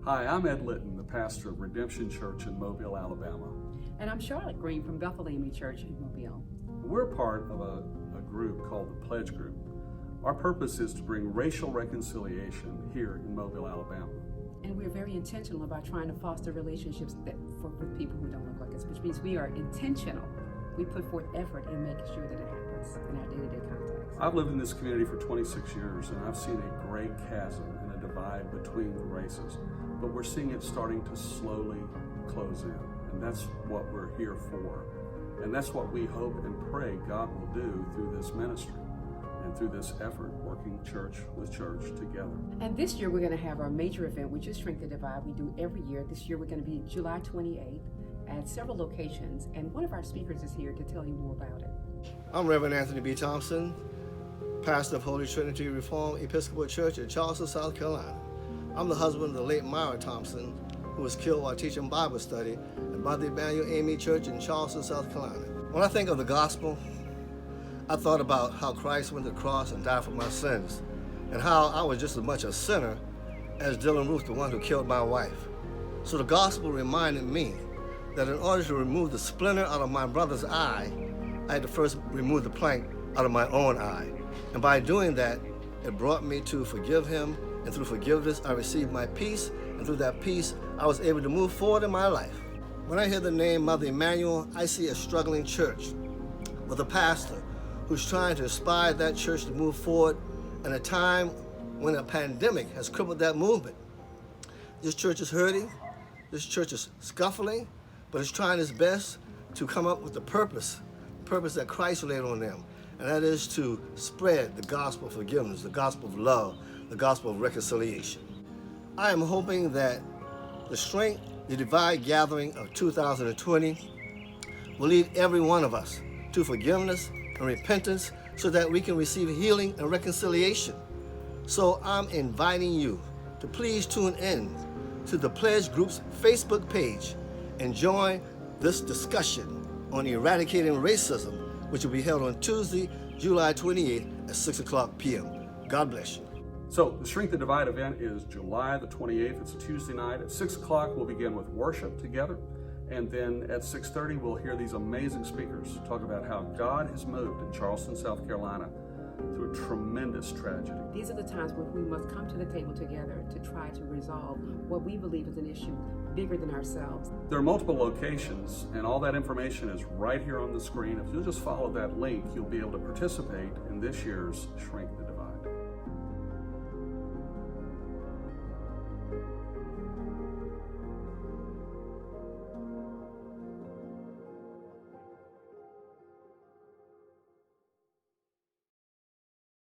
Hi, I'm Ed Litton, the pastor of Redemption Church in Mobile, Alabama. And I'm Charlotte Green from Bethel AME Church in Mobile. We're part of a group called the Pledge Group. Our purpose is to bring racial reconciliation here in Mobile, Alabama. And we're very intentional about trying to foster relationships with people who don't look like us, which means we are intentional. We put forth effort in making sure that it happens in our day-to-day context. I've lived in this community for 26 years, and I've seen a great chasm and a divide between the races. But we're seeing it starting to slowly close in, and that's what we're here for. And that's what we hope and pray God will do through this ministry and through this effort, working church with church together. And this year we're going to have our major event, which is Shrink the Divide. We do every year. This year we're going to be July 28th at several locations, and one of our speakers is here to tell you more about it. I'm Reverend Anthony B. Thompson, pastor of Holy Trinity Reformed Episcopal Church in Charleston, South Carolina. I'm the husband of the late Myra Thompson, who was killed while teaching Bible study at Mother Emanuel AME Church in Charleston, South Carolina. When I think of the gospel, I thought about how Christ went to the cross and died for my sins, and how I was just as much a sinner as Dylan Ruth, the one who killed my wife. So the gospel reminded me that in order to remove the splinter out of my brother's eye, I had to first remove the plank out of my own eye. And by doing that, it brought me to forgive him, and through forgiveness, I received my peace, and through that peace, I was able to move forward in my life. When I hear the name Mother Emanuel, I see a struggling church with a pastor who's trying to inspire that church to move forward in a time when a pandemic has crippled that movement. This church is hurting, this church is scuffling, but it's trying its best to come up with the purpose that Christ laid on them, and that is to spread the gospel of forgiveness, the gospel of love, the gospel of reconciliation. I am hoping that the Shrink the Divide gathering of 2020 will lead every one of us to forgiveness and repentance so that we can receive healing and reconciliation. So I'm inviting you to please tune in to the Pledge Group's Facebook page and join this discussion on eradicating racism, which will be held on Tuesday, July 28th at 6 o'clock p.m. God bless you. So the Shrink the Divide event is July the 28th. It's a Tuesday night. At 6 o'clock, we'll begin with worship together. And then at 6:30, we'll hear these amazing speakers talk about how God has moved in Charleston, South Carolina through a tremendous tragedy. These are the times when we must come to the table together to try to resolve what we believe is an issue bigger than ourselves. There are multiple locations, and all that information is right here on the screen. If you'll just follow that link, you'll be able to participate in this year's Shrink the